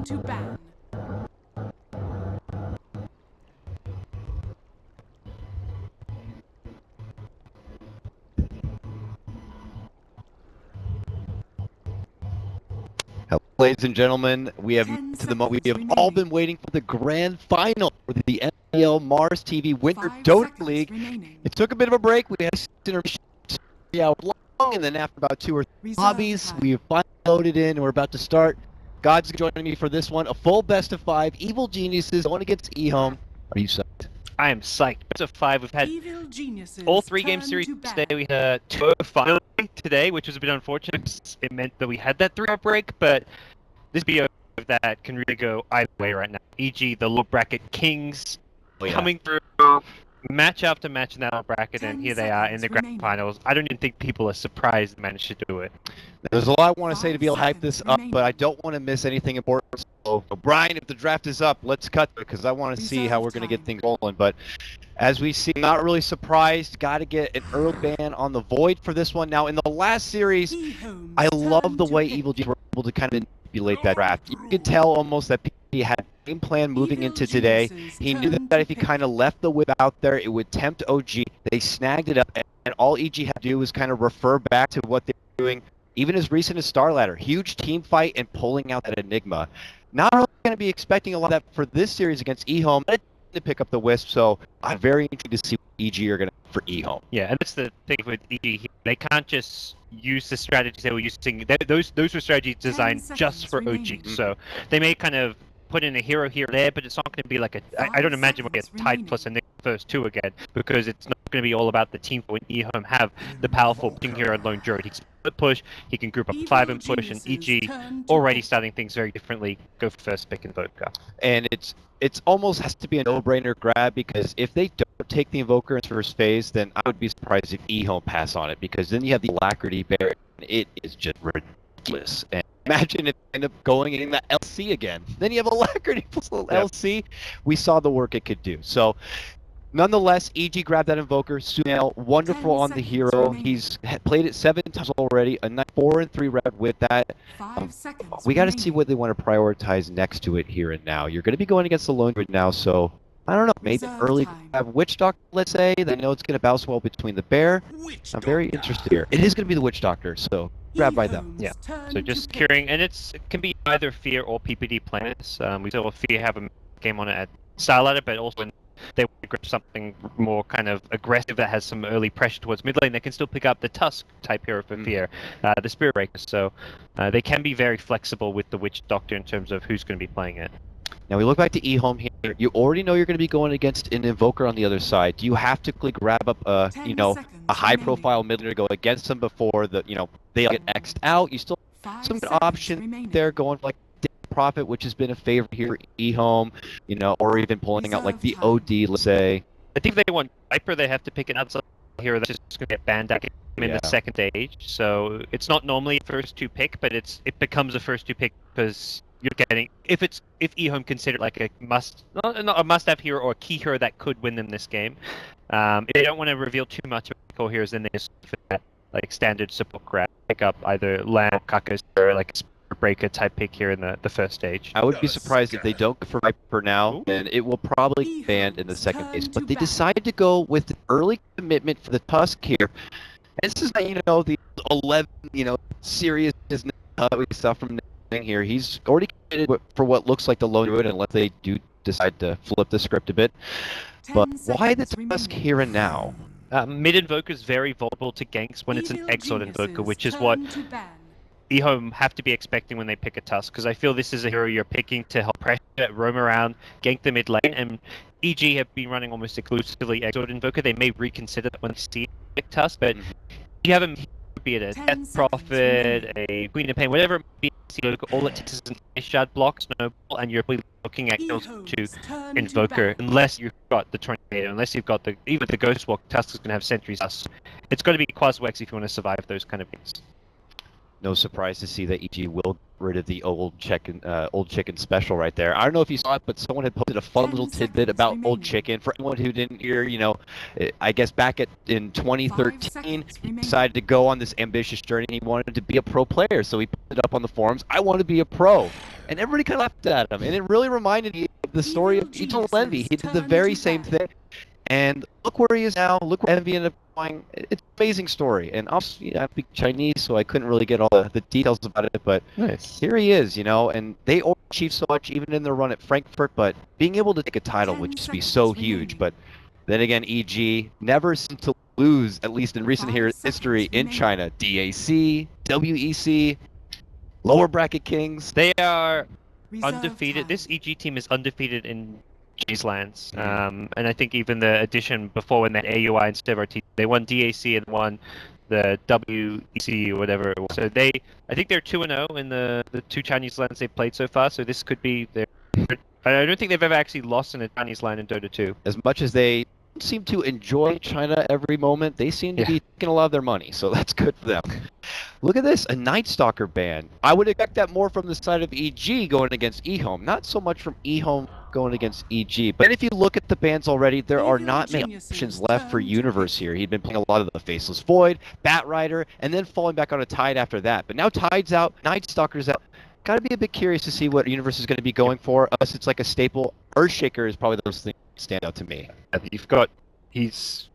to ban. Hello, ladies and gentlemen, we have to the moment we have all been waiting for, the grand final for the MDL MarsTV Winter Dota League. It took a bit of a break. We had a 3 hours long, and then after about 2 or 3 hobbies, we finally loaded in and we're about to start. God's joining me for this one, a full best of 5. Evil Geniuses going against EHOME. Are you psyched? I am psyched. Best of 5. We've had all 3 game series today. We had 2 finally today, which was a bit unfortunate. It meant that we had that 3-hour break, but this BO that can really go either way right now. E.g. the low bracket Kings coming through match after match in that low bracket, and here they are in the grand finals. I don't even think people are surprised they managed to do it. There's a lot I want to say to be able to hype this up, but I don't want to miss anything important. So, Brian, if the draft is up, let's cut it because I want to see how we're going to get things rolling. But as we see, not really surprised. Got to get an early ban on the Void for this one. Now, in the last series, I love the way Evil Geniuses were able to kind of manipulate that draft. You could tell almost that he had a game plan moving into today. He knew that if he kind of left the whip out there, it would tempt OG. They snagged it up, and all EG had to do was kind of refer back to what they were doing, even as recent as Star Ladder. Huge team fight and pulling out that Enigma. Not really going to be expecting a lot of that for this series against EHOME to pick up the Wisp, so I'm very interested to see what EG are going to for EHOME. Yeah, and that's the thing with EG here. They can't just use the strategies they were using. Those were strategies designed just for OG. So they may kind of put in a hero here or there, but it's not going to be like a... I don't imagine we'll get tied plus a Nick first 2 again, because it's not going to be all about the team. When EHOME have the powerful ping hero and lone druid, he can push, he can group up 5 and push, and EG already starting things very differently. Go for first pick Invoker. And it's almost has to be a no-brainer grab, because if they don't take the Invoker in first phase, then I would be surprised if EHOME pass on it, because then you have the Alacrity Bear, and it is just ridiculous. And imagine if they end up going and getting that LC again. Then you have Alacrity plus LC. We saw the work it could do. So, nonetheless, EG grabbed that Invoker. Sunil, wonderful on the hero. He's played it 7 times already. A 4 and 3 rep with that. We got to see what they want to prioritize next to it here and now. You're going to be going against the Lone Druid now, so I don't know. Maybe early have Witch Doctor, let's say. I know it's going to bounce well between the Bear. I'm very interested here. It is going to be the Witch Doctor, so grab by them. Yeah, so just securing, and it can be either Fear or PPD planners. We saw Fear have a game on it at Star Ladder, but also when they want to grab something more kind of aggressive that has some early pressure towards mid lane, they can still pick up the Tusk type hero for Fear, the Spirit Breaker. So they can be very flexible with the Witch Doctor in terms of who's going to be playing it. Now we look back to EHOME here. You already know you're going to be going against an Invoker on the other side. Do you have to grab up a high-profile mid laner to go against them before the they get X'd out? You still have some good option there going for like Prophet, which has been a favorite here, EHOME, or even pulling out like the OD, let's say. I think they want Viper. They have to pick an outside hero that's just going to get banned out in the second stage. So it's not normally a first 2 pick, but it becomes a first 2 pick because you're getting, if EHOME considered like a not a must-have hero or a key hero that could win them this game. If they don't want to reveal too much of core heroes, then they just for that like standard support grab, pick up either Lamb, Kakos, or like a Spirit Breaker type pick here in the first stage. I would be surprised if they don't go for Viper now, and it will probably be banned in the second phase. But they decided to go with the early commitment for the Tusk here. And this is the 11 seriousness that we saw from here. He's already committed for what looks like the Lone Druid, unless they do decide to flip the script a bit. But why the Tusk here and now? Mid Invoker is very vulnerable to ganks when it's an Exort Invoker, which is what EHOME have to be expecting when they pick a Tusk, because I feel this is a hero you're picking to help pressure, roam around, gank the mid lane, and EG have been running almost exclusively Exort Invoker. They may reconsider that when they see a Tusk, but you have him, be it a Death Prophet, a Queen of Pain, whatever it may be, all it takes is an Ice Shard block, Snowball, and you're looking at kills to Invoker, unless you've got the Tornado, unless you've got even the Ghostwalk. Tusk is going to have Sentries. It's got to be Quaswex if you want to survive those kind of games. no surprise to see that EG will get rid of the old chicken special right there. I don't know if you saw it, but someone had posted a fun little tidbit about old chicken. For anyone who didn't hear, I guess back in 2013, he decided to go on this ambitious journey. He wanted to be a pro player, so he put it up on the forums. I want to be a pro, and everybody kind of laughed at him. And it really reminded me of the story of Eternal Envy. He did the very same thing. And look where he is now. Look where Envy ended up going. It's an amazing story. And obviously, I speak Chinese, so I couldn't really get all the details about it. But nice. Here he is, and they overachieved so much, even in their run at Frankfurt. But being able to take a title would just be so huge. But then again, EG never seemed to lose, at least in recent history, in China. DAC, WEC, lower bracket kings. They are undefeated. This EG team is undefeated in Chinese lands, and I think even the edition before, when that AUI instead of RT, they won DAC and won the WEC or whatever it was. So I think they're 2-0 in the 2 Chinese lands they've played so far. So this could be their. I don't think they've ever actually lost in a Chinese land in Dota 2. As much as they seem to enjoy China every moment, they seem to be taking a lot of their money, so that's good for them. Look at this, a Night Stalker ban. I would expect that more from the side of EG going against EHOME, not so much from EHOME going against EG. But if you look at the bans already, there are not many options left for Universe here. He'd been playing a lot of the Faceless Void, Batrider, and then falling back on a Tide after that. But now Tide's out, Night Stalker's out. Gotta be a bit curious to see what Universe is going to be going for, unless it's like a staple. Earthshaker is probably those things that stand out to me. He's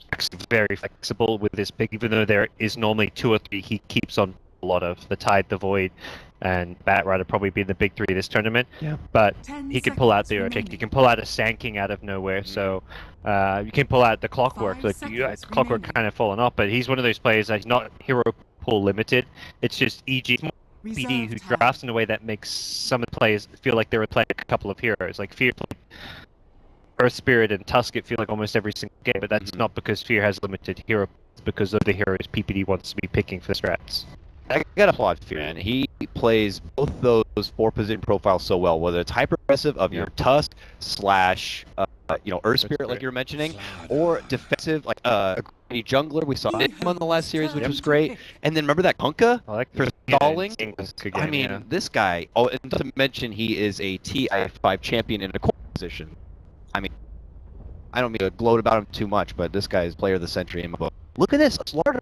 very flexible with this pick, even though there is normally 2 or 3 he keeps on a lot of. The Tide, the Void, and Batrider probably be the big 3 this tournament. Yeah. But he can pull out the Earthshaker, he can pull out a Sand King out of nowhere, so you can pull out the Clockwork. Clockwork kind of fallen off, but he's one of those players that's not hero pool limited. It's just EG PD who drafts in a way that makes some of the players feel like they were playing a couple of heroes. Like Fear played Earth Spirit and Tusk, it feels like almost every single game, but that's not because Fear has limited hero, it's because of the heroes PPD wants to be picking for strats. I gotta applaud Fear, man. He plays both those 4-position profiles so well, whether it's hyper aggressive of your Tusk slash Earth Spirit like you're mentioning, or defensive like a jungler. We saw him on the last series, which was great. And then remember that Kunkka for stalling? I mean, this guy, and not to mention he is a TI5 champion in a core position. I mean, I don't mean to gloat about him too much, but this guy is player of the century in my book. Look at this, Slaughter.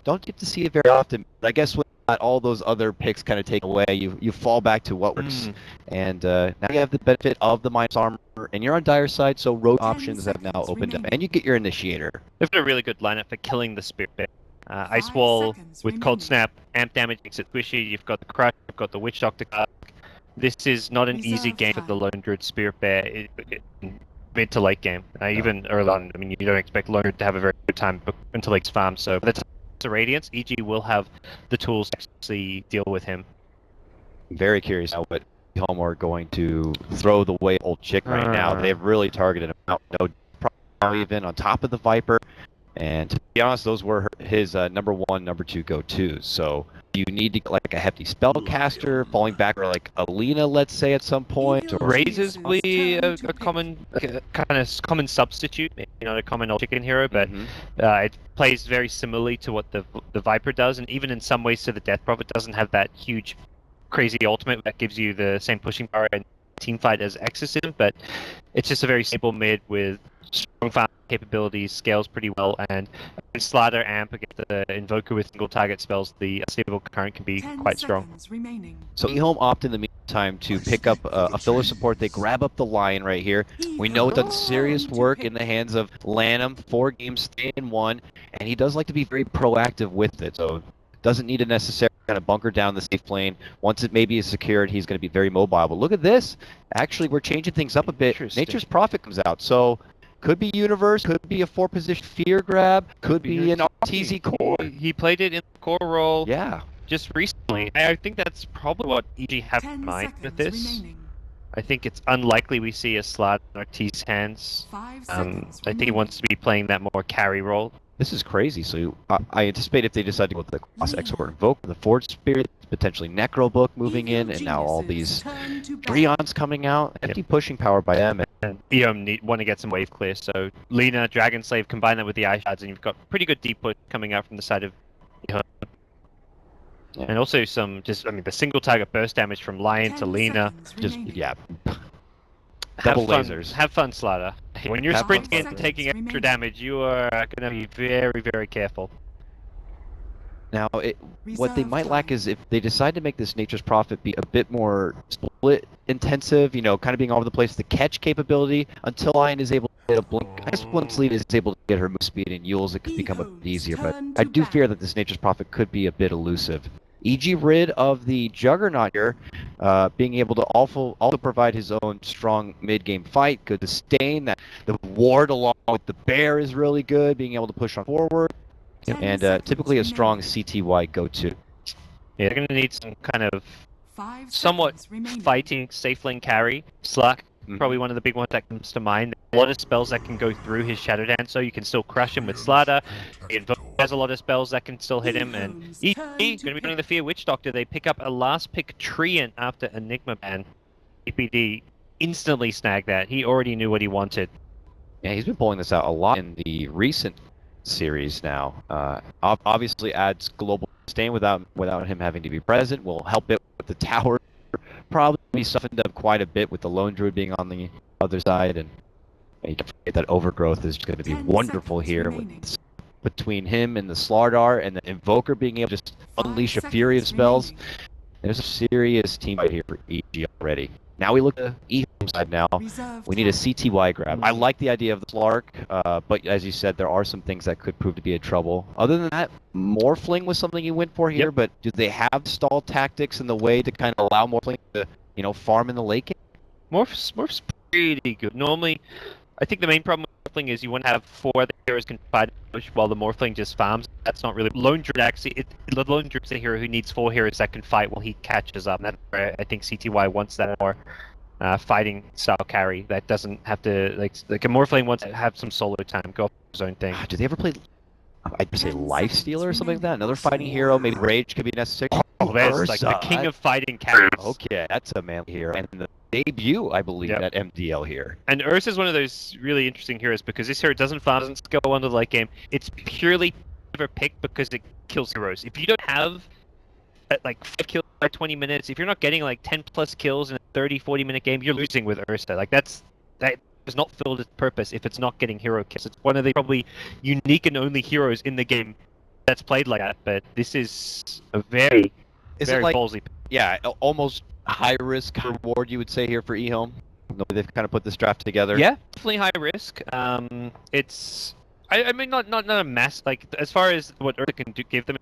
Don't get to see it very often, but I guess when all those other picks kind of take away, you fall back to what works. And now you have the benefit of the minus armor, and you're on Dire side, so road options have now opened up, and you get your Initiator. They've got a really good lineup for killing the Spirit Bear. Ice Wall with Cold Snap, Amp damage makes it squishy. You've got the Crush, you've got the Witch Doctor. This is not an easy game for the Lone Druid Spirit Bear mid to late game. Even early on, I mean, you don't expect Lone Druid to have a very good time until late farm. So by the time it's a Radiance, EG will have the tools to actually deal with him. Very curious how what EHOME are going to throw the way old chick right now. They've really targeted him out. No, even on top of the Viper. And to be honest, those were his number 1, number 2 go-tos. So you need to get like a hefty spellcaster, falling back, or like Alina, let's say, at some point. Or Razor's really a common common substitute, maybe not a common old chicken hero, but it plays very similarly to what the Viper does, and even in some ways to the Death Prophet. Doesn't have that huge, crazy ultimate that gives you the same pushing power and team fight as Exorcism, but it's just a very stable mid with strong farm capabilities, scales pretty well, and Slider Amp against the Invoker with single target spells, the stable current can be quite strong. So EHOME opt in the meantime to pick up a filler support. They grab up the Lion right here. We know it's done serious work in the hands of Lanham, 4 games, stay in 1, and he does like to be very proactive with it, so doesn't need to necessarily kind of bunker down the safe lane. Once it maybe is secured, he's going to be very mobile. But look at this. Actually, we're changing things up a bit. Nature's Prophet comes out, so could be Universe, could be a 4-position Fear grab, could be an RTZ core. He played it in the core role just recently. I think that's probably what EG have in mind with this. I think it's unlikely we see a slot in Ortiz's hands. I think he wants to be playing that more carry role. This is crazy. So I anticipate if they decide to go with the Cross Export Invoke, the Forge Spirit, potentially Necro Book moving in, and now all these Dreons coming out. Empty pushing power by them. And EHOME want to get some wave clear, so Lina, Dragon Slave, combine that with the Eye Shards, and you've got pretty good deep push coming out from the side of EHOME. Yeah. And also some the single target burst damage from Lion to Lina. Just, yeah. Have Double fun, lasers. have fun, Slaughter. When you're Have fun, sprinting in and taking extra damage, you are going to be very, very careful. Now, what they might lack is if they decide to make this Nature's Prophet be a bit more split intensive, you know, kind of being all over the place, the catch capability, until Lion is able to get a blink. I guess once Lina is able to get her move speed and Yules, it could become a bit easier, but I do fear that this Nature's Prophet could be a bit elusive. EG rid of the Juggernaut here, being able to also provide his own strong mid-game fight, good sustain. That the ward along with the bear is really good, being able to push on forward. And typically a strong CTY go-to. Yeah, they're going to need some kind of somewhat fighting safe lane carry. Slack, probably one of the big ones that comes to mind. A lot of spells that can go through his Shadow Dance, so you can still crush him with Slaughter. Invoker has a lot of spells that can still hit him. And EG, going to be running the Fear Witch Doctor. They pick up a last pick Treant after Enigma ban. APD instantly snagged that. He already knew what he wanted. Yeah, he's been pulling this out a lot in the recent series now. Obviously adds global sustain without him having to be present. Will help it with the tower. Probably be softened up quite a bit with the Lone Druid being on the other side, and you can forget that Overgrowth is going to be wonderful here with, between him and the Slardar and the Invoker being able to just unleash a fury of spells. There's a serious team right here for EG already. Now we look at the EHOME side now. We need a CTY grab. I like the idea of the Slark, but as you said, there are some things that could prove to be a trouble. Other than that, Morphling was something you went for here, but do they have stall tactics in the way to kind of allow Morphling to, you know, farm in the late game? Morph's pretty good. Normally, I think the main problem with Morphling is you want to have 4 other heroes can fight while the Morphling just farms. That's not really Lone Druid. Actually, the Lone Druid's a hero who needs 4 heroes that can fight while he catches up. And that's where I think CTY wants that more fighting style carry that doesn't have to like a Morphling wants to have some solo time, go off his own thing. Do they ever play? I'd say Lifestealer or something like that. Another fighting hero. Maybe Rage could be necessary. Oh, there's like the king of fighting carries. Okay, that's a manly hero. And the debut, I believe, at MDL here. And Ursa is one of those really interesting heroes because this hero doesn't farm, doesn't go on to the late game. It's purely never picked because it kills heroes. If you don't have like 5 kills by 20 minutes, if you're not getting like 10 plus kills in a 30-40 minute game, you're losing with Ursa. Like that does not fulfill its purpose if it's not getting hero kills. It's one of the probably unique and only heroes in the game that's played like that. But this is a very ballsy. Yeah, almost high risk reward, you would say here for EHOME. The way they've kind of put this draft together. Yeah, definitely high risk. It's I mean not a mass like as far as what Ursa can give them.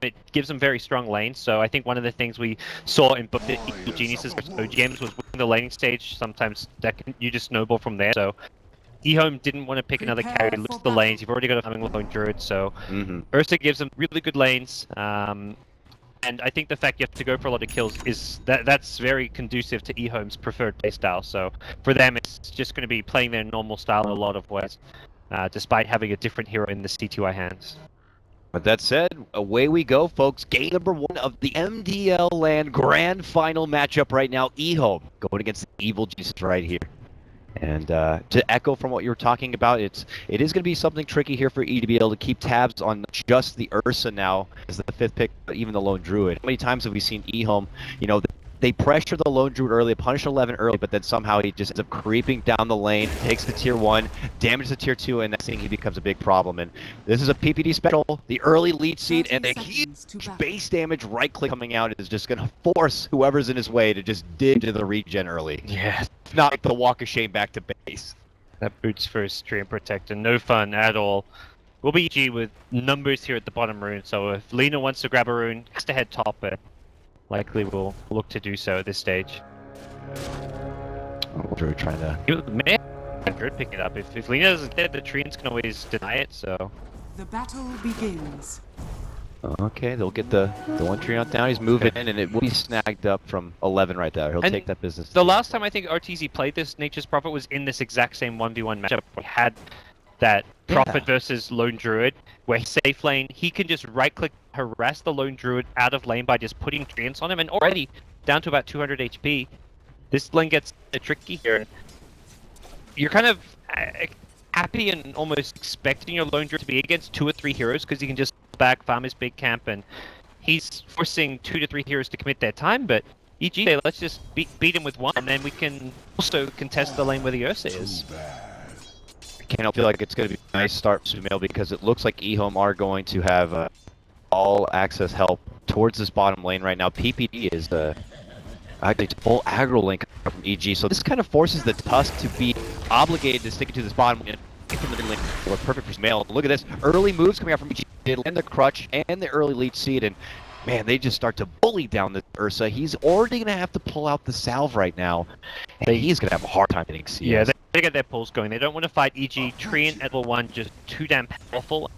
It gives them very strong lanes, so I think one of the things we saw in both the Evil Geniuses versus OG games was winning the laning stage. Sometimes you just snowball from there. So EHOME didn't want to pick another carry, lose the lanes. You've already got a farming Lone Druid, so Ursa gives them really good lanes. And I think the fact you have to go for a lot of kills is that's very conducive to EHOME's preferred playstyle. So for them, it's just going to be playing their normal style in a lot of ways, despite having a different hero in the CTY hands. But that said, away we go, folks. Game number 1 of the MDL LAN Grand Final matchup right now. EHOME going against the Evil Geniuses right here. And to echo from what you were talking about, it is going to be something tricky here for E to be able to keep tabs on just the Ursa now as the 5th pick, but even the Lone Druid. How many times have we seen EHOME, you know, they pressure the Lone Druid early, punish 11 early, but then somehow he just ends up creeping down the lane, takes the tier 1, damages the tier 2, and next thing he becomes a big problem. And this is a PPD special, the early lead seed, and a huge base damage right-click coming out is just going to force whoever's in his way to just dig into the regen early. Yeah. Not the walk of shame back to base. That boots first Treant Protector, no fun at all. We'll be EG with numbers here at the bottom rune, so if Lina wants to grab a rune, has to head top, but likely will look to do so at this stage. We're trying to... May pick it up. If Lina isn't dead, the Treants can always deny it, so... The battle begins. Okay, they'll get the one Treant down. He's moving in, and it will be snagged up from 11 right there. He'll take that business. The last time I think RTZ played this Nature's Prophet was in this exact same 1v1 matchup. We had that Prophet versus Lone Druid, where safe lane, he can just right-click, harass the Lone Druid out of lane by just putting Treants on him, and already down to about 200 HP. This lane gets tricky here. You're kind of happy and almost expecting your Lone Druid to be against 2 or 3 heroes, because he can just back, farm his big camp, and he's forcing 2 to 3 heroes to commit their time, but EG, let's just beat him with one, and then we can also contest the lane where the Ursa is. I can't feel like it's going to be a nice start for Sumail because it looks like EHOME are going to have all access help towards this bottom lane right now. PPD is actually full aggro link from EG, so this kind of forces the Tusk to be obligated to stick to this bottom lane. From the mid lane, were perfect for Sumail. Look at this, early moves coming out from EG. They land the crutch and the early leech seed, and man, they just start to bully down this Ursa. He's already going to have to pull out the salve right now, and he's going to have a hard time hitting CS. Yeah, they get their pulls going. They don't want to fight EG. Treant at level 1 just too damn powerful.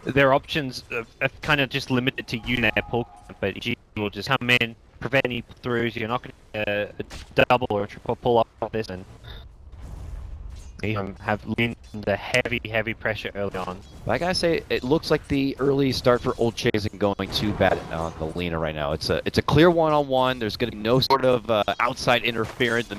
Their options are kind of just limited to unit pull, but EG will just come in, prevent any throughs. You're not going to get a double or a triple pull off this, and have leaned under heavy pressure early on. Like I say, it looks like the early start for Old Chase isn't going too bad on the Lina right now. It's a clear one-on-one. There's going to be no sort of outside interference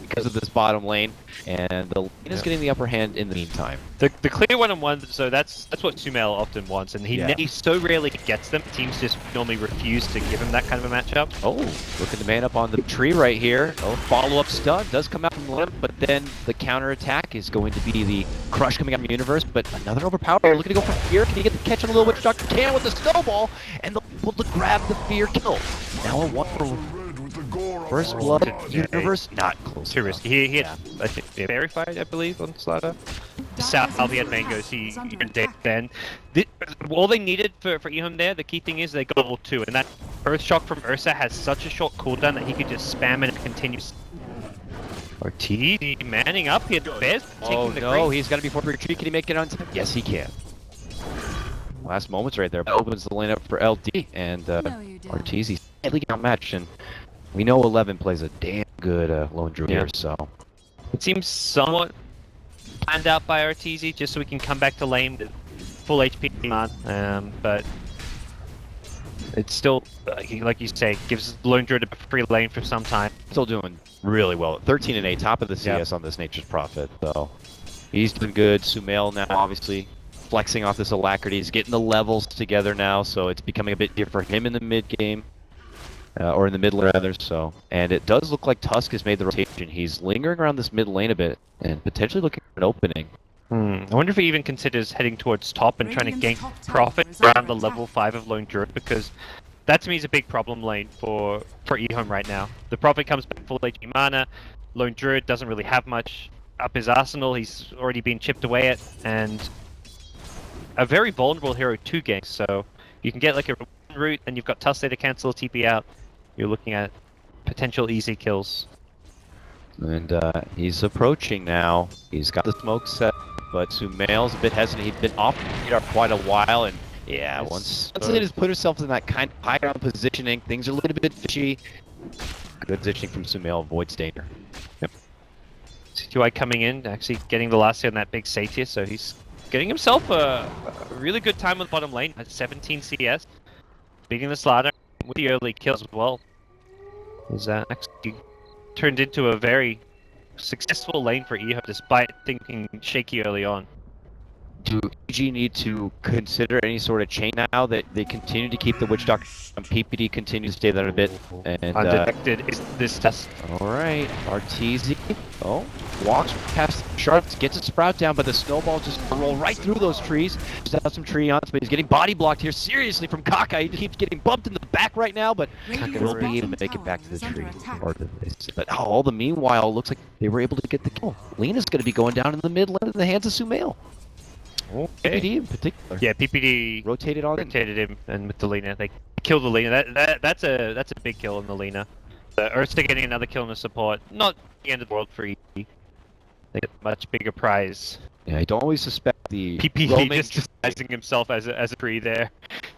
because of this bottom lane, and the Lina's getting the upper hand in the meantime. The clear one-on-one, so that's what Sumail often wants, and he so rarely gets them. Teams just normally refuse to give him that kind of a matchup. Oh, looking to man up on the tree right here. Oh, follow-up stun does come out from the limb, but then the counter-attack is going to be the crush coming out from the universe, but another overpower. Looking to go for fear. Can he get the catch on a little Witch Doctor? Can with the snowball, and they'll able to grab the fear kill. Now a one for first blood universe, not close. Too risky. He had, I think, verified, I believe, on Slaughter. South, he had mangoes, he even dead then. All they needed for EHOME there, the key thing is they got level 2, and that Earth Shock from Ursa has such a short cooldown that he could just spam it and continue. Ortiz manning up here, Bears taking the no, he's got to be for retreat. Can he make it on time? Yes, he can. Last moments right there. Opens the lane up for LD, and Ortiz, he's slightly outmatched, and we know 11 plays a damn good lone druid here, so. It seems somewhat planned out by Ortiz, just so we can come back to lane with full HP on, but it's still, like you say, gives lone druid a free lane for some time. Still doing really well. 13 and 8, top of the CS on this Nature's Prophet, so he's doing good. Sumail now, obviously, flexing off this alacrity. He's getting the levels together now, so it's becoming a bit easier for him in the mid game. Or in the mid lane rather, so. And it does look like Tusk has made the rotation. He's lingering around this mid lane a bit, and potentially looking for an opening. I wonder if he even considers heading towards top and trying to gain profit around the level 5 of Lone Druid, because that to me is a big problem lane for EHOME right now. The Prophet comes back full HP mana, Lone Druid doesn't really have much up his arsenal, he's already been chipped away at, and a very vulnerable hero to gank, so you can get like a route and you've got Tusk there to cancel a TP out. You're looking at potential easy kills. And he's approaching now. He's got the smoke set, but Sumail's a bit hesitant. He's been off the radar quite a while, and yeah, once he has put herself in that kind of high ground positioning, things are a little bit fishy. Good positioning from Sumail, avoids danger. Yep. CTY coming in, actually getting the last hit on that big Satyr, so he's getting himself a really good time on the bottom lane at 17 CS. Beating the Slaughter with the early kills as well. Is actually turned into a very successful lane for EHOME despite thinking shaky early on. Do EG need to consider any sort of chain now that they continue to keep the Witch Doctor and PPD continue to stay there a bit? And undetected is this test. Alright, RTZ. Oh, walks past Sharps, gets a sprout down, but the snowball just roll right through those trees. Just has some tree on, but he's getting body blocked here seriously from Kaka. He keeps getting bumped in the back right now, but Kaka will be able to make it back to the tree. But all the meanwhile, looks like they were able to get the kill. Lina's going to be going down in the mid lane in the hands of Sumail. Okay. PPD in particular. Yeah, PPD rotated him, and with the Lina, they killed the Lina. That's a big kill on the Lina. Ursa getting another kill in the support, not the end of the world for EG. They get a much bigger prize. Yeah, I don't always suspect the PPD just disguising himself as a tree there.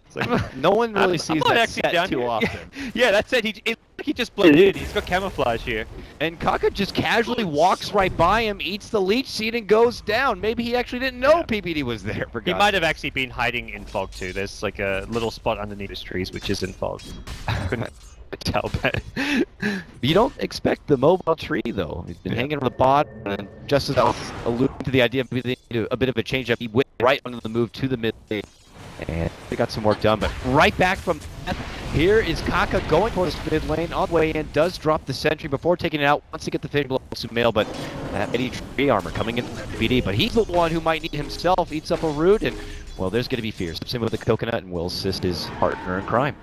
It's like, no one really sees that set too often. Yeah, that's it. He just blended in. He's got camouflage here. And Kaka just casually walks right by him, eats the leech seed, and goes down. Maybe he actually didn't know PPD was there. For he might have actually been hiding in fog too. There's like a little spot underneath his trees which is in fog. Couldn't tell, but you don't expect the mobile tree though. He's been hanging on the bottom, and just as I was alluding to the idea of a bit of a change up, he went right under the move to the mid lane. And they got some work done, but right back from Here is Kaka going for this mid lane on the way in, does drop the sentry before taking it out, wants to get the fade below Sumail, but that many tree armor coming in from BD, but he's the one who might need himself, eats up a root, and well, there's going to be fears. Same with the coconut, and will assist his partner in crime.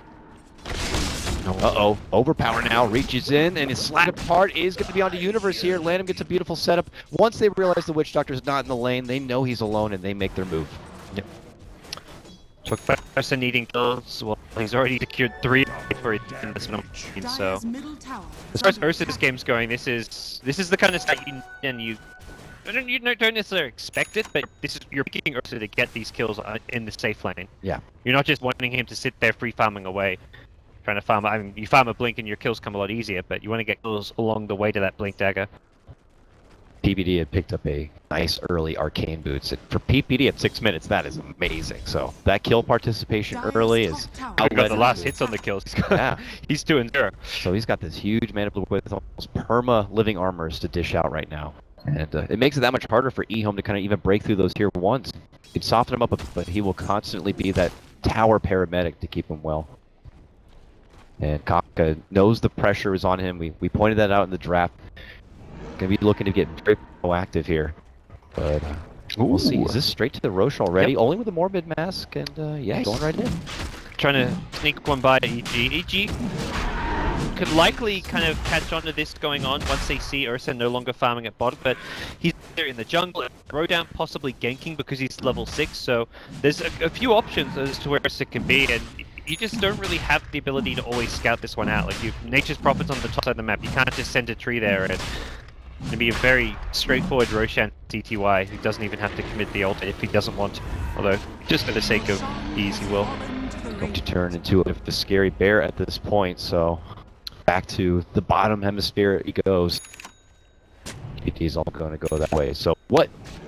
Uh-oh, overpower now, reaches in, and his slack apart is going to be onto Universe here. Landham gets a beautiful setup. Once they realize the Witch Doctor's not in the lane, they know he's alone, and they make their move. Yep. Took Person needing kills. Well, he's already secured 3 for it in this number, so as far as Ursa's game's going, this is the kind of stuff you don't necessarily expect it, but you're picking Ursa to get these kills in the safe lane. Yeah. You're not just wanting him to sit there free farming away, trying to farm. I mean, you farm a blink and your kills come a lot easier, but you want to get kills along the way to that blink dagger. PPD had picked up a nice early arcane boots. And for PPD at 6 minutes, that is amazing. So that kill participation early is got the last hits on the kills. Yeah. He's 2-0. So he's got this huge mana blue with almost perma living armors to dish out right now. And it makes it that much harder for EHOME to kind of even break through those tier 1s. You'd soften him up, but he will constantly be that tower paramedic to keep him well. And Kaka knows the pressure is on him. We pointed that out in the draft. Gonna be looking to get very proactive here, but we'll see. Is this straight to the Roche already? Yep. Only with a Morbid Mask, and yeah, nice. Going right in. Trying to sneak one by EG. EG could likely kind of catch on to this going on once they see Ursa no longer farming at bottom, but he's there in the jungle, Rodan possibly ganking because he's level 6, so there's a few options as to where Ursa can be, and you just don't really have the ability to always scout this one out. Like, Nature's Prophet's on the top side of the map, you can't just send a tree there, and it's going to be a very straightforward Roshan TTY who doesn't even have to commit the ult if he doesn't want to, although just for the sake of ease he will. Going to turn into a scary bear at this point, so back to the bottom hemisphere he goes. PT's all going to go that way. So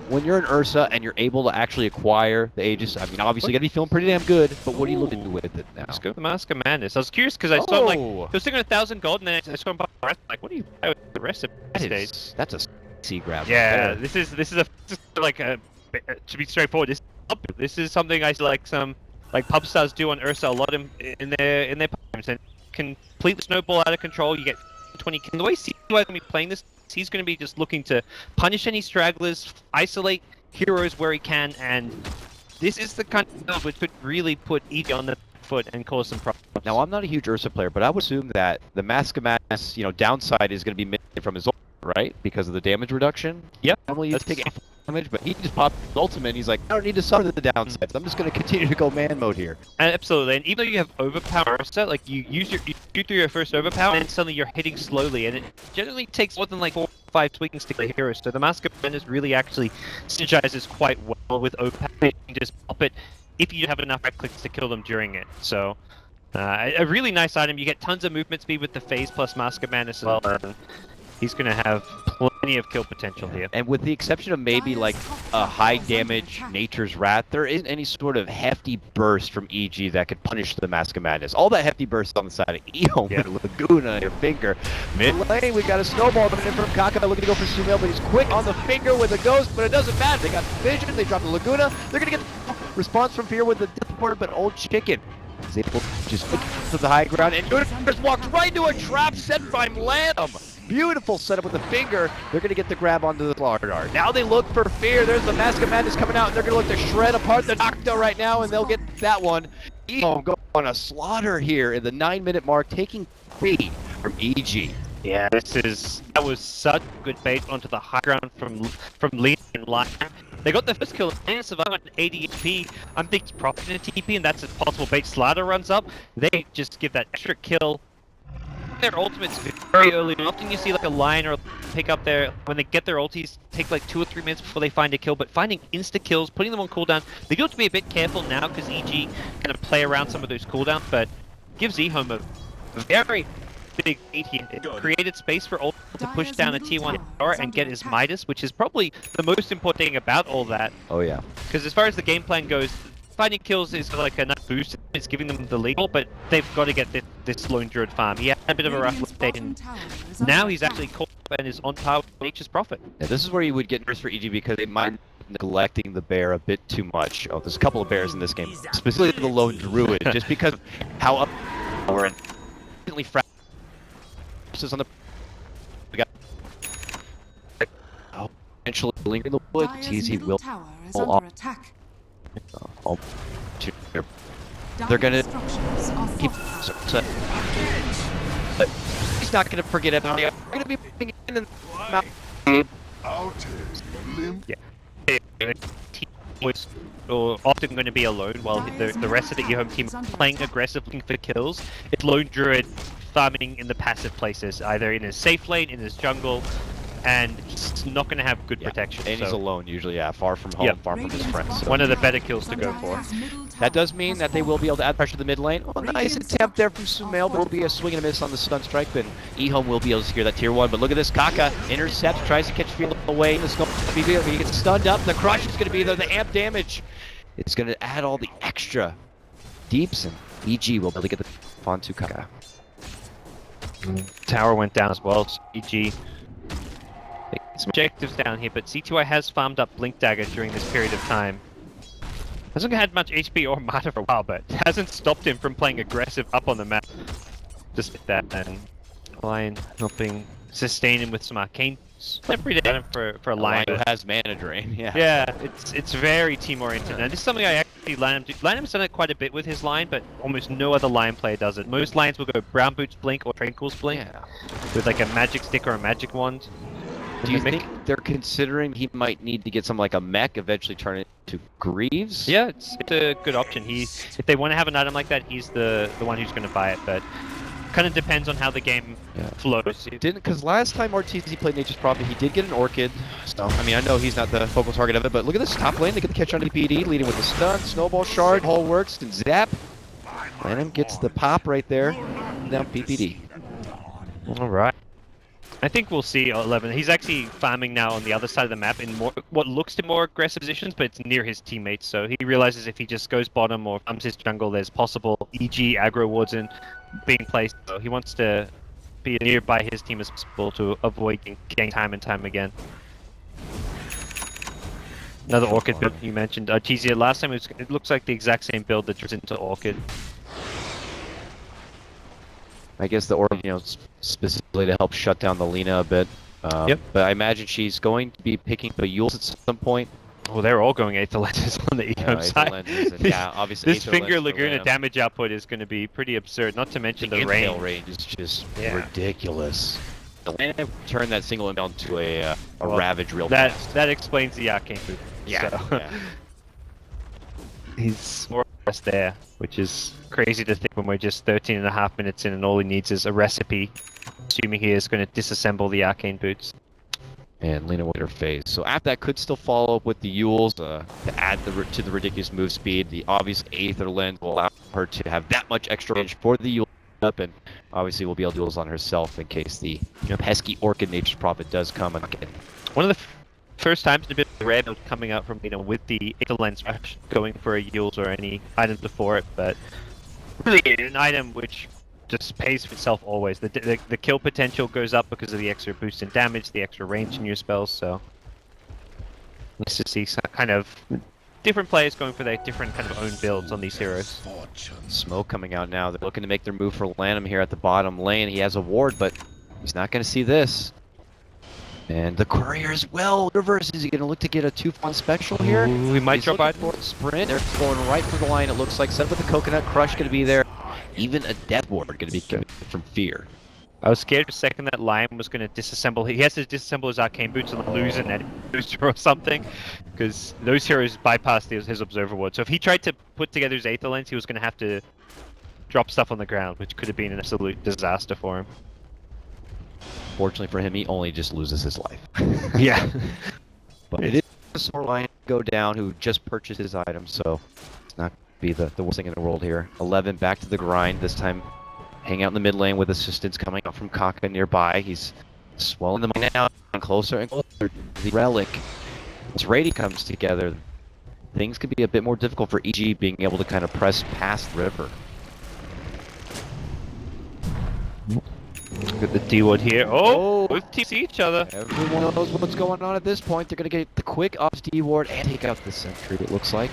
when you're an Ursa and you're able to actually acquire the Aegis, I mean, obviously you got to be feeling pretty damn good, but what are you looking with it now? Let's go with the Mask of Madness. I was curious because I saw like, he was sitting on 1,000 gold and then I saw him buy the rest. Like, what do you buy with the rest of the stage? That's a C grab. Yeah, this is like to be straightforward, this is something I like some like pub stars do on Ursa a lot in their times, and completely snowball out of control. You get 20 kills. The way CY is going to be playing this, he's going to be just looking to punish any stragglers, isolate heroes where he can, and this is the kind of build which could really put EG on the foot and cause some problems. Now, I'm not a huge Ursa player, but I would assume that the Mask of Madness, downside is going to be mitigated from his ult, right? Because of the damage reduction? Yep. Normally you take damage, but he just popped his ultimate and he's like, I don't need to suffer the downsides. I'm just going to continue to go man mode here. And absolutely, and even though you have overpower Ursa, like you shoot through your first overpower and suddenly you're hitting slowly, and it generally takes more than like 4 or 5 tweakings to kill a hero, so the Mask of Madness really actually synergizes quite well with overpower. You can just pop it if you have enough right clicks to kill them during it. So a really nice item. You get tons of movement speed with the phase plus Mask of Madness as well. He's going to have plenty of kill potential here. And with the exception of maybe like a high damage Nature's Wrath, there isn't any sort of hefty burst from EG that could punish the Mask of Madness. All that hefty burst is on the side of EHOME, yeah. Laguna, your finger. Mid lane, we got a snowball coming in from Kaka, looking to go for Sumail, but he's quick on the finger with a ghost, but it doesn't matter. They got vision, they drop the Laguna, they're going to get response from Fear with the Death Porter, but Old Chicken is able to just pick to the high ground, and Universe walks right into a trap set by Landham. Beautiful setup with the finger. They're going to get the grab onto the Slaughter Dart. Now they look for Fear. There's the Mask of Madness coming out, and they're going to look to shred apart the Nocto right now, and they'll get that one. EHOME go on a slaughter here in the 9-minute mark, taking 3 from EG. Yeah, that was such good bait onto the high ground from Lee and Lion. They got the first kill and survive on 80 HP. I'm thinking it's probably in a TP, and that's a possible bait. Slaughter runs up. They just give that extra kill. Their ultimates very early, and often you see like a Lion or pick up when they get their ultis, take like 2 or 3 minutes before they find a kill, but finding insta kills, putting them on cooldown, they do have to be a bit careful now because EG kind of play around some of those cooldowns, but gives EHOME a very big lead here. It created space for ult to push down a tier 1 tower and get his Midas, which is probably the most important thing about all that. Oh yeah. Because as far as the game plan goes, finding kills is like a nut boost. It's giving them the lead, but they've got to get this lone druid farm. He had a bit of a rough day, and now he's actually caught up and is on par with Nature's Prophet. Yeah, this is where you would get nerfs for EG because they might neglecting the bear a bit too much. Oh, there's a couple of bears in this game, specifically the lone druid, just because of how up we're instantly fractures on the. We got eventually lingering the wood. Dire's TZ middle will tower is pull under off. attack. They're gonna Dire's structures are keep. fortified. But he's not gonna forget about it. We're gonna be putting in the mouth. Was often going to be alone while the rest of the EHOME team playing aggressive, looking for kills. It's Lone Druid farming in the passive places, either in his safe lane, in his jungle, and he's not going to have good protection. And he's alone usually, far from home, far from his friends. So One of the better kills to go for. that does mean that they will be able to add pressure to the mid lane. Oh, nice attempt there from Sumail, but will be a swing and a miss on the stun strike. Then EHOME will be able to secure that tier 1. But look at this, Kaka intercepts, tries to catch field away. The scope he gets stunned up. The crush is going to be there. The amp damage. It's going to add all the extra deeps, and EG will be able to get the onto Kaka. Tower went down as well. So EG. Some objectives down here, but C2I has farmed up Blink Dagger during this period of time. Hasn't had much HP or mana for a while, but hasn't stopped him from playing aggressive up on the map. Just like that, and Lion helping sustain him with some arcane. Pretty down for a Lion who has mana drain. Yeah, it's very team oriented, and this is something I actually Lionham's done it quite a bit with his line, but almost no other Lion player does it. Most Lions will go Brown Boots Blink or Tranquil's Blink with like a magic stick or a magic wand. Do you think they're considering he might need to get something like a mech, eventually turn it into Greaves? Yeah, it's a good option. If they want to have an item like that, he's the one who's going to buy it, but kind of depends on how the game flows. Because last time RTZ played Nature's Prophet, he did get an Orchid. So, I mean, I know he's not the focal target of it, but look at this top lane. They get the catch onto the PD, leading with the stun, Snowball Shard, whole works, and Zap. Lanham gets the pop right there, and down PPD. Alright. I think we'll see 11. He's actually farming now on the other side of the map in what looks to more aggressive positions, but it's near his teammates. So he realizes if he just goes bottom or farms his jungle, there's possible EG aggro wards in being placed. So he wants to be nearby his team as possible to avoid getting time and time again. Another Orchid build you mentioned. TZ, last time it looks like the exact same build that turns into Orchid. I guess the Orchid, specifically to help shut down the Lina a bit. But I imagine she's going to be picking the Yules at some point. Well, they're all going Aether Lenses on the EHOME side. Obviously. This Finger Laguna damage output is going to be pretty absurd, not to mention the range is just ridiculous. The Lina turned that single down to a Ravage real fast. That explains the Arcane Boot. He's more or less there, which is crazy to think when we're just 13.5 minutes in and all he needs is a recipe, assuming he is going to disassemble the Arcane Boots. And Lina with her phase. So after that could still follow up with the Yules to add to the ridiculous move speed. The obvious Aether Lens will allow her to have that much extra range for the Yules up, and obviously will be able to Yules on herself in case the pesky Orchid Nature's Prophet does come again. One of the first times in a bit of rare build coming out from with the Aether Lens rush going for a Yules or any items before it, but really an item which just pays for itself always. The kill potential goes up because of the extra boost in damage, the extra range in your spells, so nice to see some kind of different players going for their different kind of own builds on these heroes. Smoke coming out now. They're looking to make their move for Lanham here at the bottom lane. He has a ward, but he's not going to see this. And the Courier as well. Reverse. Is he going to look to get a 2-1 special here? Ooh, he might drop out for a sprint. They're going right for the line. It looks like set up with the Coconut Crush going to be there. Even a Death Ward going to be coming from Fear. I was scared for a second that Lion was going to disassemble. He has to disassemble his Arcane Boots and lose an enemy booster or something, because those heroes bypassed his Observer Ward. So if he tried to put together his Aether Lens, he was going to have to drop stuff on the ground, which could have been an absolute disaster for him. Fortunately for him, he only just loses his life. Yeah. But it is a Sword Lion go down who just purchased his item, so it's not going to be the worst thing in the world here. 11 back to the grind, this time hang out in the mid lane with assistance coming up from Kaka nearby. He's swelling the mine out closer and closer to the relic. As Rady comes together, things could be a bit more difficult for EG being able to kind of press past River. Look at the D-Ward here. Oh! Both teams see each other. Everyone knows what's going on at this point. They're going to get the quick ups D ward and take out the sentry, it looks like.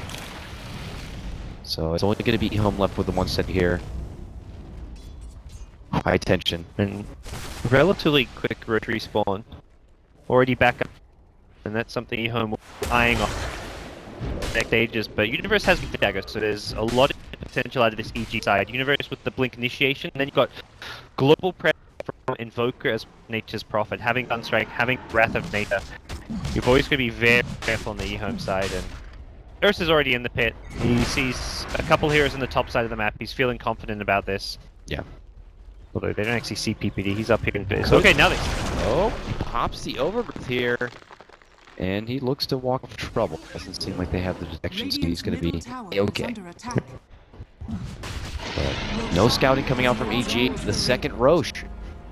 So it's only going to be EHOME left with the one set here. High tension. And relatively quick rotary spawn. Already back up. And that's something EHOME will be eyeing off next stages. But Universe has the dagger, so there's a lot of potential out of this EG side. Universe with the blink initiation, and then you've got global pressure from Invoker as Nature's Prophet, having Gunstrike, having Wrath of Nature. You've always got to be very careful on the EHOME side. And Ursa's already in the pit. He sees a couple heroes on the top side of the map. He's feeling confident about this. Yeah. Although they don't actually see PPD, he's up here in base. Okay, now they... Oh, he pops the overgrowth here. And he looks to walk off trouble. Doesn't seem like they have the detection, so he's going to be okay. But no scouting coming out from EG. The second Roche.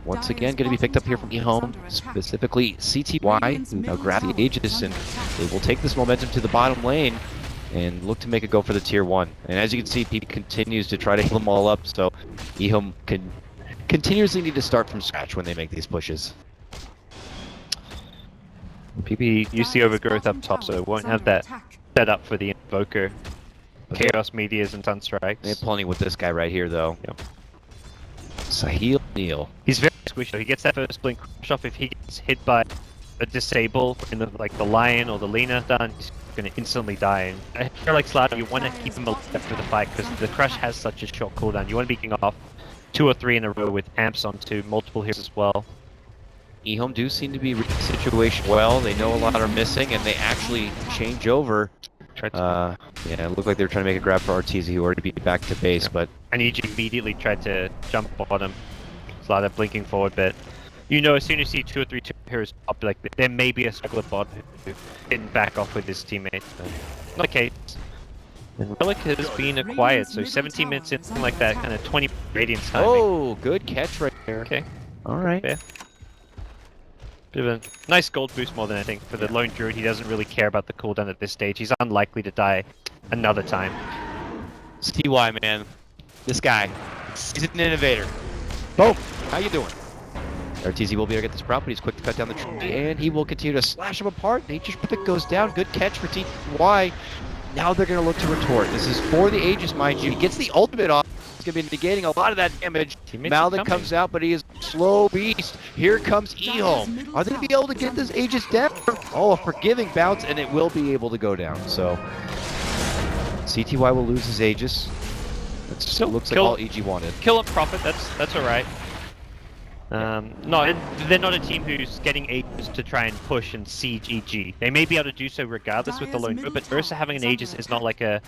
Once again, going to be picked up here from EHOME, specifically CTY, who now grab the Aegis, and they will take this momentum to the bottom lane and look to make a go for the tier 1. And as you can see, PP continues to try to heal them all up, so EHOME can continuously need to start from scratch when they make these pushes. PP used the overgrowth up top, so it won't have that set up for the Invoker. Chaos Meteors and Sunstrikes. They're plenty with this guy right here, though. Yep. Sahil Neal. He's very squishy. He gets that first blink crush off. If he gets hit by a disable in the, like the Lion or the Lina done, he's going to instantly die. And I feel like Slaughter, you want to keep him alive after the fight because the crush has such a short cooldown. You want to be getting off 2 or 3 in a row with amps onto multiple heroes as well. EHOME do seem to be reading the situation well. They know a lot are missing, and they actually change over. Yeah, it looked like they were trying to make a grab for Arteezy, who already beat back to base, but... And EG immediately tried to jump on him. Slaughter blinking forward, but you know, as soon as you see 2 or 3 heroes up, like there may be a struggler bot who didn't back off with his teammates. But not the case. And Relic has been acquired, so 17 minutes in, something like that, kind of 20 radiance timing. Oh, good catch right there. Okay. Alright. Fair. Bit of a nice gold boost more than anything. For the lone druid, he doesn't really care about the cooldown at this stage. He's unlikely to die another time. It's TY, man. This guy. He's an innovator. Boom! How you doing? Arteezy will be able to get this prop, but he's quick to cut down the tree, and he will continue to slash him apart. Nature's Prophet goes down. Good catch for TY. Now they're going to look to retort. This is for the Aegis, mind you. He gets the ultimate off. He's going to be negating a lot of that damage. Malden comes out, but he is a slow beast. Here comes EHOME. Are they going to be able to get this Aegis down? Oh, a forgiving bounce, and it will be able to go down. So, CTY will lose his Aegis. It still looks like all EG wanted. Kill him, Prophet. That's all right. No, they're not a team who's getting Aegis to try and push and siege EG. They may be able to do so regardless with the lone druid, but Ursa having an Aegis is not like a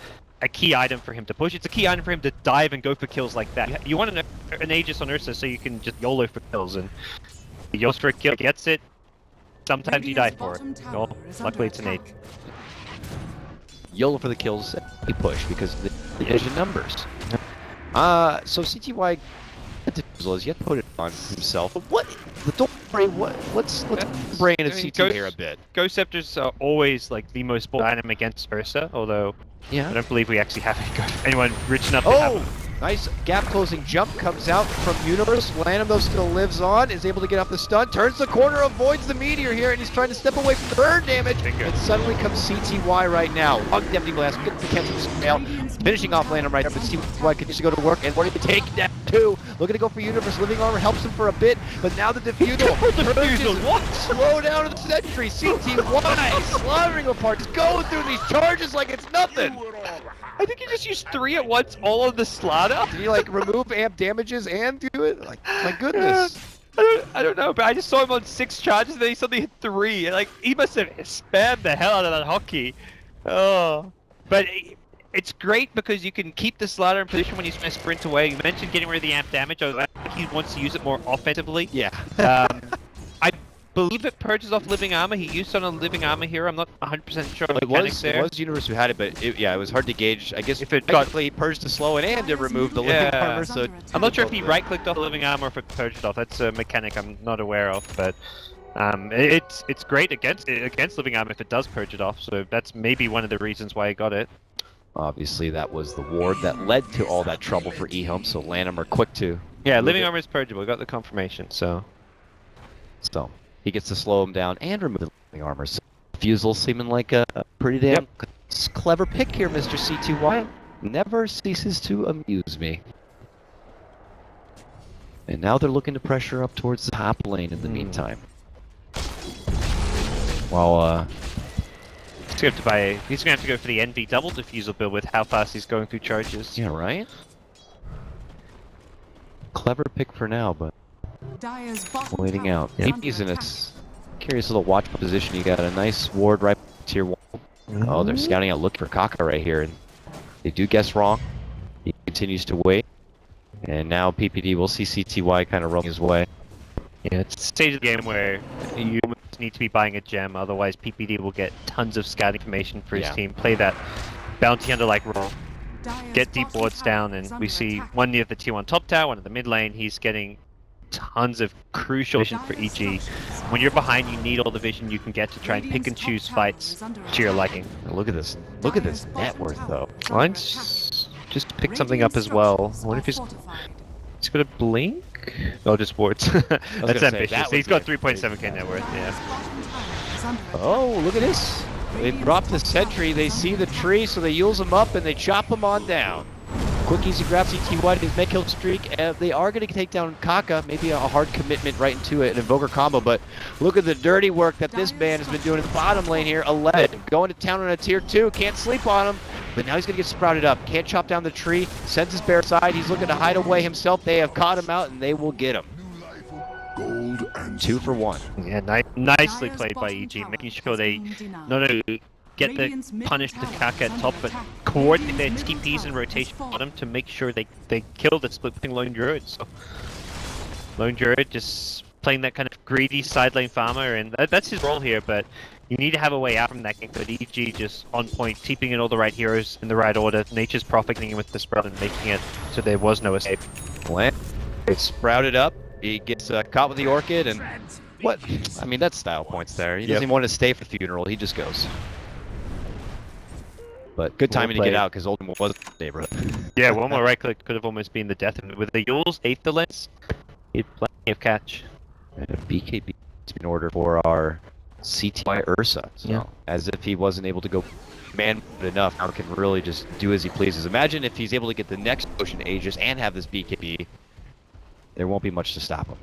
key item for him to push. It's a key item for him to dive and go for kills like that. You want an Aegis on Ursa so you can just YOLO for kills, and he YOLOs for a kill, gets it. Sometimes you die for it. Oh, luckily it's an Aegis. YOLO for the kills, he push because the division numbers. So CTY has yet to put it on himself. What? Don't worry. Let's bring in CTY here a bit. Ghost Scepters are always like the most bold item against Ursa, although I don't believe we actually have anyone rich enough to have them. Nice gap closing jump comes out from Universe. Lanham though still lives on, is able to get off the stun, turns the corner, avoids the meteor here, and he's trying to step away from the burn damage. And suddenly comes CTY right now. Long empty blast, gets the catch from Scale, finishing off Lanham right there, but CTY continues to go to work, and what did he take down too? Looking to go for Universe, living armor helps him for a bit, but now the defusal. What? Slow down to the sentry. CTY slaughtering apart, just going through these charges like it's nothing. I think he just used 3 at once, all of the Slaughter. Did he like remove amp damages and do it? Like, my goodness. I don't know, but I just saw him on 6 charges and then he suddenly hit 3. Like, he must have spammed the hell out of that hockey. Oh. But it's great because you can keep the Slaughter in position when he's trying to sprint away. You mentioned getting rid of the amp damage. I think he wants to use it more offensively. Yeah. I believe it purges off living armor. He used it on a living armor here. I'm not 100% sure. It was Universe who had it, but it was hard to gauge. I guess if it got he purged the slow and to remove the living armor. So I'm not sure if he right-clicked off the living armor or if it purged it off. That's a mechanic I'm not aware of, but it's great against living armor if it does purge it off. So that's maybe one of the reasons why he got it. Obviously, that was the ward that led to all that trouble for EHOME. So Lanham are quick to. Yeah, living armor is purgeable. We got the confirmation. So. So he gets to slow him down and remove the armor. So Fusel seeming like a pretty damn clever pick here, Mr. C2Y. Never ceases to amuse me. And now they're looking to pressure up towards the top lane in the meantime. While He's gonna have to go for the NV double diffusal build with how fast he's going through charges. yeah, right? Clever pick for now, but Dire's bottom waiting tower out. is He's under in a attack. curious little watch position. You got a nice ward right tier 1. Oh, they're scouting out looking for Kaka right here, and they do guess wrong. He continues to wait. And now PPD will see CTY kind of rolling his way. Yeah, it's a stage of the game where you almost need to be buying a gem, otherwise PPD will get tons of scouting information for his team. Play that bounty hunter-like role, Dire's get deep bottom wards tower down, is and under we see attack. one near the tier 1 top tower, one at the mid lane. He's getting tons of crucial vision for EG. When you're behind, you need all the vision you can get to try and pick and choose fights to your liking. Look at this. Look at this net worth, though. Mine's just picked something up as well. I wonder if he's got a blink? Oh, just wards. That's gonna say, ambitious. that would He's be got a 3.7k net worth, yeah. Oh, look at this. They drop the sentry, they see the tree, so they use him up and they chop him on down. Quick, easy grab, CT1, his mech kill streak. They are going to take down Kaka, maybe a hard commitment right into an Invoker combo, but look at the dirty work that this man has been doing in the bottom lane here. 11, going to town on a tier 2, can't sleep on him, but now he's going to get sprouted up. Can't chop down the tree, sends his bear side, he's looking to hide away himself. They have caught him out and they will get him. 2 for 1. Yeah, nicely played by EG, making sure they not only get the punish the Kaka at top, but coordinate their TPs and rotation on him to make sure they kill the split-pushing Lone Druid. So Lone Druid just playing that kind of greedy side lane farmer, and that's his role here, but you need to have a way out from that game. But EG just on point, keeping in all the right heroes in the right order. Nature's profiting with the sprout and making it so there was no escape. It's sprouted up. He gets caught with the Orchid, and what? I mean, that's style points there. He doesn't even want to stay for the funeral. He just goes. But good timing to get out because Oldham was in the neighborhood. Yeah, one more right click could have almost been the death of it. With the Yules, 8th lens, he had plenty of catch. And BKB in order for our CTY Ursa. So, as if he wasn't able to go man enough, now can really just do as he pleases. Imagine if he's able to get the next Ocean Aegis and have this BKB. There won't be much to stop him.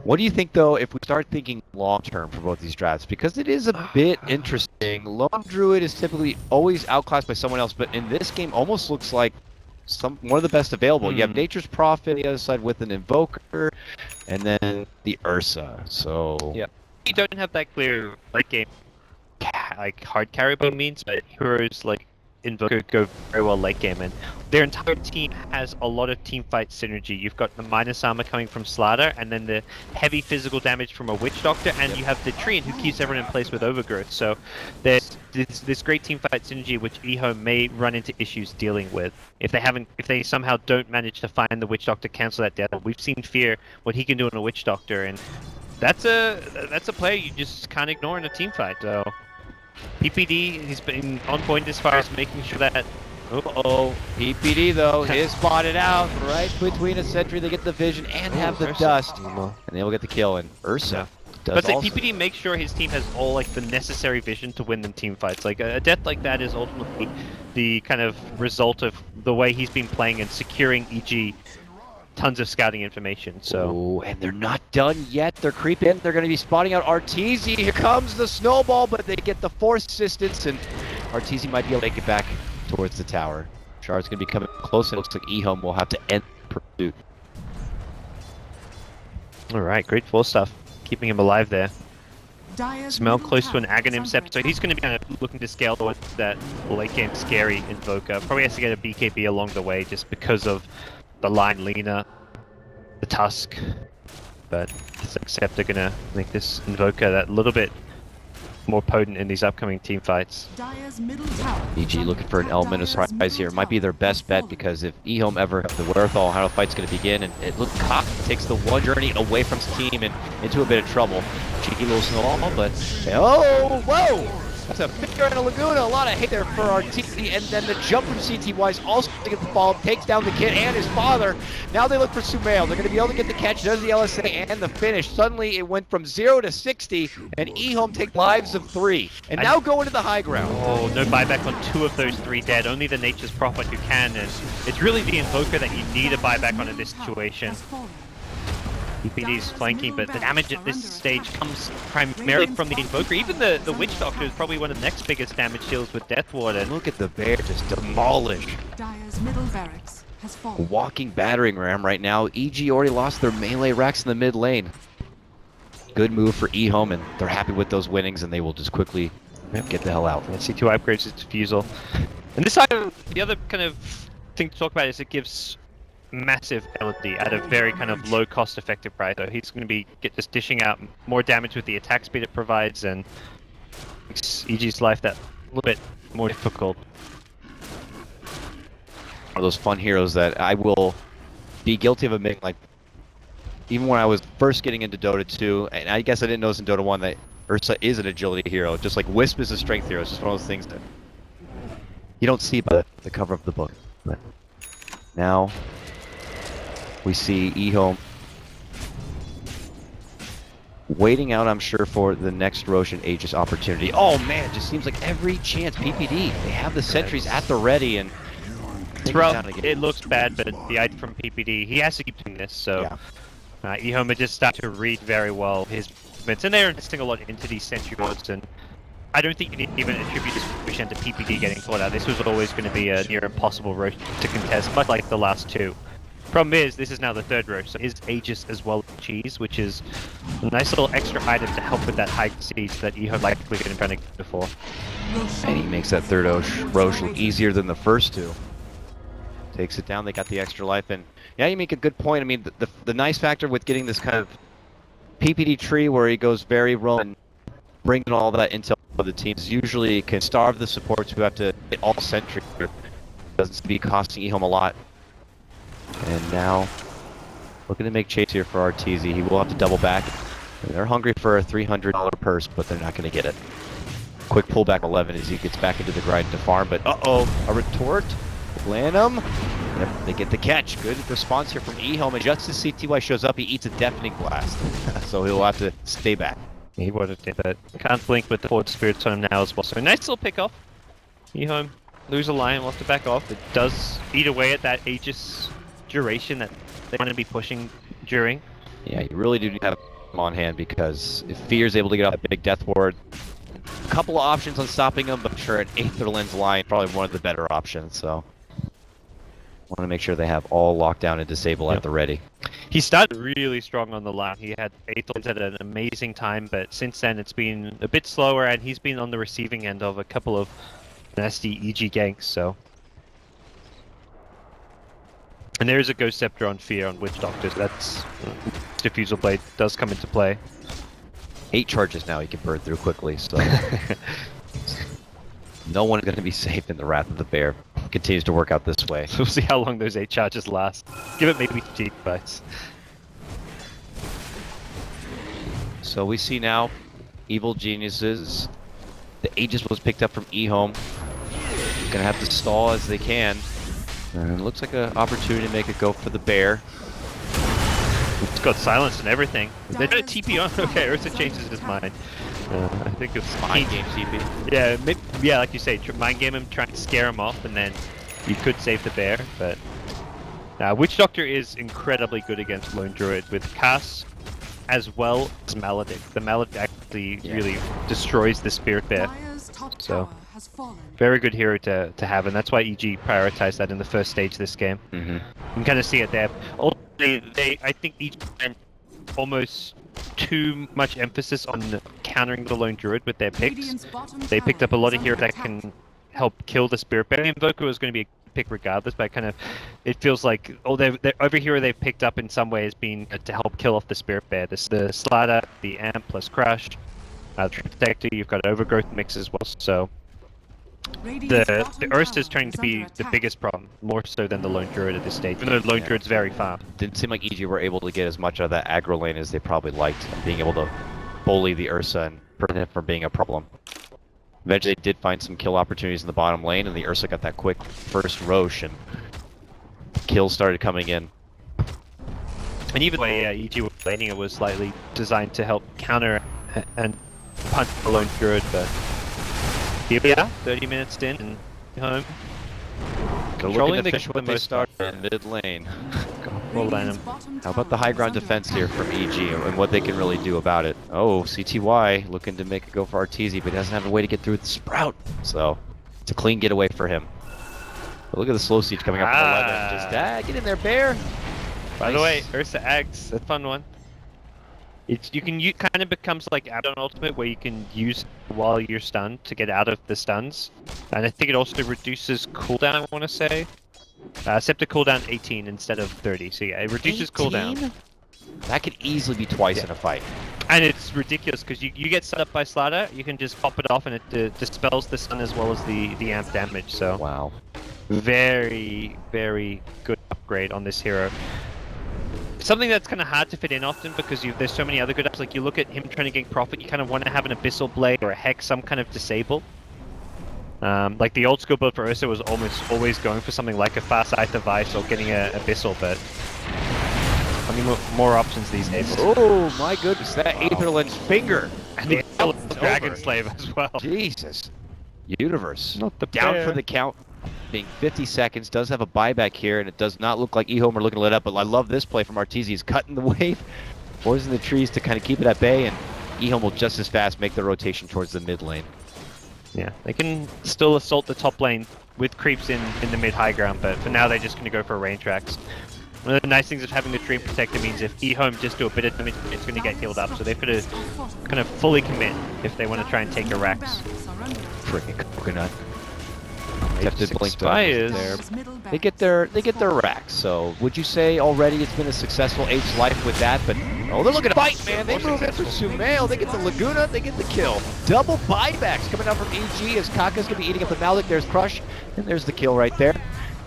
What do you think, though, if we start thinking long-term for both these drafts? Because it is a bit interesting. Lone Druid is typically always outclassed by someone else, but in this game almost looks like one of the best available. You have Nature's Prophet on the other side with an Invoker, and then the Ursa. So You don't have that clear late game, like hard carry by means, but heroes like Invoker go very well late game, and their entire team has a lot of team fight synergy. You've got the minus armor coming from Slaughter, and then the heavy physical damage from a Witch Doctor, and you have the Treant who keeps everyone in place with Overgrowth. So there's this great team fight synergy which EHOME may run into issues dealing with if they somehow don't manage to find the Witch Doctor, cancel that death. We've seen Fear what he can do on a Witch Doctor, and that's a player you just can't ignore in a team fight. So PPD, he's been on point as far as making sure that... PPD, though, is spotted out right between a sentry. They get the vision and have the dust, and they will get the kill. And Ursa does but also. PPD makes sure his team has all like the necessary vision to win them team fights. Like a death like that is ultimately the kind of result of the way he's been playing and securing EG tons of scouting information. So and they're not done yet. They're creeping. They're going to be spotting out Arteezy. Here comes the snowball, but they get the force assistance, and Arteezy might be able to make it back towards the tower. Shard's going to be coming close, and it looks like EHOME will have to end the pursuit. all right, great full stuff, keeping him alive there. Dire's Smell middle close to an tower is Aghanim under Scepter, so he's attack. going to be kind of looking to scale with that late game scary Invoker. Probably has to get a BKB along the way just because of the line Lina, the Tusk, but the Scepter gonna make this Invoker that little bit more potent in these upcoming team fights. Dire's middle tower is EG under looking for an attack. element of Dire's surprise here. It middle might be their tower best has bet, fallen. because if EHOME ever have the wherewithal how the fight's going to begin, and it looks Cock takes the one journey away from his team and into a bit of trouble. Cheeky little snowball, but whoa! That's a Finger and a Laguna, a lot of hate there for our TC, and then the jump from CTY is also to get the follow-up, takes down the kid and his father. Now they look for Sumail. They're going to be able to get the catch, does the LSA and the finish. Suddenly it went from 0 to 60, and EHOME take lives of 3, and now go into the high ground. Oh, no buyback on 2 of those 3 dead. Only the Nature's Prophet who can, and it's really the Invoker that you need a buyback on in this situation. PPD's flanking, but the damage at this stage comes primarily from the Invoker. Even the Witch Doctor is probably one of the next biggest damage deals with Death Ward. And look at the bear just demolish. Dire's middle barracks has fallen. Walking battering ram right now. EG already lost their melee racks in the mid lane. Good move for EHOME, and they're happy with those winnings, and they will just quickly get the hell out. And C2 upgrades its Diffusal. And this item, the other kind of thing to talk about is it gives massive penalty at a very kind of low cost effective price. So he's going to be just dishing out more damage with the attack speed it provides, and makes EG's life that little bit more difficult. One of those fun heroes that I will be guilty of admitting, like, even when I was first getting into Dota 2, and I guess I didn't notice in Dota 1 that Ursa is an agility hero, just like Wisp is a strength hero. It's just one of those things that you don't see by the cover of the book. But now we see EHOME waiting out, I'm sure, for the next Roshan Aegis opportunity. Oh man, it just seems like every chance PPD, they have the sentries at the ready, and it looks bad, but the item from PPD, he has to keep doing this, so yeah. EHOME just started to read very well his movements, and they're investing a lot into these sentry boards, and I don't think you need even attribute this push to PPD getting caught out. This was always going to be a near impossible row to contest, much like the last 2. Problem is, this is now the 3rd row, so is Aegis as well as Cheese, which is a nice little extra item to help with that high siege that EHOME likely been trying to get before. And he makes that 3rd Roche look easier than the first 2. Takes it down, they got the extra life, and yeah, you make a good point. I mean, the nice factor with getting this kind of PPD tree where he goes very roam and bringing all that intel for the teams usually can starve the supports who have to hit all sentry. Doesn't be costing EHOME a lot. And now, looking to make chase here for RTZ. He will have to double back. They're hungry for a $300 purse, but they're not going to get it. Quick pullback 11 as he gets back into the grind to farm, but a retort. Lanham. Yep, they get the catch. Good response here from EHOME, and just as CTY shows up, he eats a deafening blast. So he'll have to stay back. He would have did that. Can't blink with the Forward Spirits on him now as well. So a nice little pick off. EHOME lose a lion, will have to back off. It does eat away at that Aegis duration that they want to be pushing during. Yeah, you really do need to have him on hand, because if Fear's able to get out a big death ward, a couple of options on stopping him, but I'm sure an Aether Lens line probably one of the better options, so want to make sure they have all lockdown and disable at the ready. He started really strong on the line. He had Aether Lens at an amazing time, but since then it's been a bit slower, and he's been on the receiving end of a couple of nasty EG ganks, so. And there is a Ghost Scepter on Fear on Witch Doctors. That's Diffusal Blade does come into play. 8 charges now he can burn through quickly, so no one is going to be safe in the Wrath of the Bear. Continues to work out this way. So we'll see how long those 8 charges last. Give it maybe 2 bites. So we see now Evil Geniuses. The Aegis was picked up from EHOME. Gonna have to stall as they can. And it looks like an opportunity to make a go for the bear. It's got silence and everything. They're trying to TP on. Okay, Ursa changes his mind. I think it's Mind game TP. Yeah, maybe, yeah, like you say, mind game him, try and scare him off, and then you could save the bear. But Witch Doctor is incredibly good against Lone Druid with Cass as well as Maledict. The Maledict actually really destroys the Spirit Bear. So very good hero to have, and that's why EG prioritized that in the first stage of this game. You can kind of see it there. Ultimately, I think EG spent almost too much emphasis on countering the Lone Druid with their picks. They picked up a lot of heroes that can help kill the Spirit Bear. Invoker was going to be a pick regardless, but it feels like every hero they've picked up in some way has been to help kill off the Spirit Bear. The Slider, the Amp plus Crush, Protector, you've got Overgrowth mix as well, so the Ursa is turning to be the biggest problem, more so than the Lone Druid at this stage, even though Lone Druid's very far. Didn't seem like EG were able to get as much out of that aggro lane as they probably liked, being able to bully the Ursa and prevent it from being a problem. Eventually they did find some kill opportunities in the bottom lane, and the Ursa got that quick first Roche, and kills started coming in. And even the way EG was laning it was slightly designed to help counter and punch the lone druid, but here we are, 30 minutes in and home. Controlling the fish when they start in mid lane. We'll land him. How about the high ground defense here from EG and what they can really do about it? Oh, CTY looking to make a go for Arteezy, but he doesn't have a way to get through the Sprout. So it's a clean getaway for him. But look at the slow siege coming up from 11. Just get in there, Bear. By the way, Ursa Ags, a fun one. You kind of becomes like add-on ultimate where you can use while you're stunned to get out of the stuns, and I think it also reduces cooldown. I want to say, Scepter cooldown 18 instead of 30. So yeah, it reduces 18? cooldown. That could easily be twice in a fight. And it's ridiculous because you get set up by Slaughter, you can just pop it off and it dispels the stun as well as the amp damage. So wow, very good upgrade on this hero. Something that's kind of hard to fit in often because there's so many other good ups. Like you look at him trying to gain profit, you kind of want to have an Abyssal Blade or a Hex, some kind of disable. Like the old school build for Ursa was almost always going for something like a Fast Aether Vice or getting a Abyssal, but I mean more options these days. Oh my goodness, that Aetherland's finger. And the Dragon Slave as well. Jesus. Universe. Not the down bear. for the count. Being 50 seconds, does have a buyback here, and it does not look like EHOME are looking to let up, but I love this play from Arteezy. He's cutting the wave, poising the trees to kind of keep it at bay, and EHOME will just as fast make the rotation towards the mid lane. Yeah, they can still assault the top lane with creeps in the mid-high ground, but for now they're just going to go for range tracks. One of the nice things of having the Dream Protector means if EHOME just do a bit of damage, it's going to get healed up, so they've got to kind of fully commit if they want to try and take a Rax. Freaking coconut. Just Blink expires. there. They get their racks. So would you say already it's been a successful H life with that? But oh, they're looking to fight, man. They move in for Sumail. They get the Laguna. They get the kill. Double buybacks coming out from EG as Kaka's gonna be eating up the Malik. There's Crush, and there's the kill right there.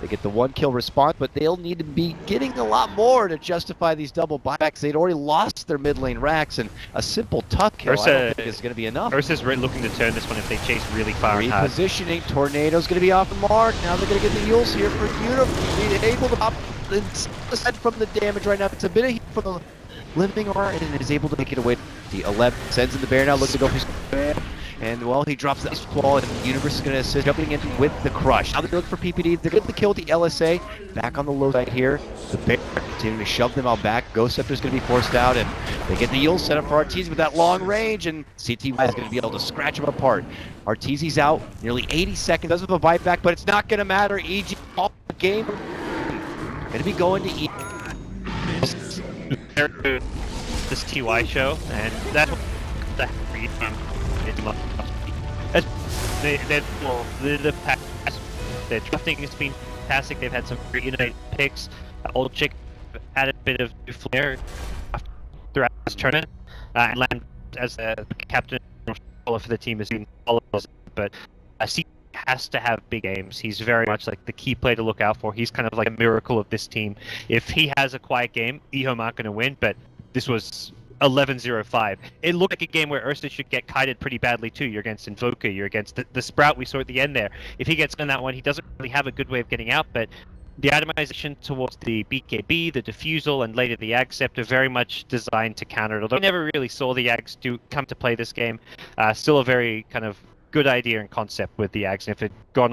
They get the 1 kill response, but they'll need to be getting a lot more to justify these double buybacks. They'd already lost their mid lane racks, and a simple tuck kill I don't think is going to be enough. Ursa's looking to turn this one if they chase really far and hard. Repositioning, Tornado's going to be off the mark. Now they're going to get the Yules here for Universe. Able to pop aside from the damage right now. It's a bit of heat from the living art, and is able to make it away. The 11 sends in the bear now, looking to go for and well, he drops the wall, and the Universe is going to assist, jumping in with the Crush. Now they're looking for PPD. They're going to kill the LSA. Back on the low side here. The bear continuing to shove them out back. Ghost Scepter is going to be forced out, and they get the Yule set up for Arteezy with that long range, and CTY is going to be able to scratch them apart. Arteezy's out, nearly 80 seconds. Does have a bite back, but it's not going to matter. EG all the game. Going to be going to EG. This TY show, and that's what their drafting has been fantastic. They've had some very innovative picks. Old Chick added a bit of new flair throughout this tournament, and land as the captain for the team has been solid. But C has to have big aims. He's very much like the key player to look out for. He's kind of like a miracle of this team. If he has a quiet game, EHOME aren't going to win, but this was 11-0-5. It looked like a game where Ursa should get kited pretty badly too. You're against Invoker, you're against the Sprout we saw at the end there. If he gets on that one, he doesn't really have a good way of getting out, but the itemization towards the BKB, the Diffusal, and later the Ag Scepter very much designed to counter it. Although I never really saw the Ags come to play this game. Still a very kind of good idea and concept with the Ags, and if it had gone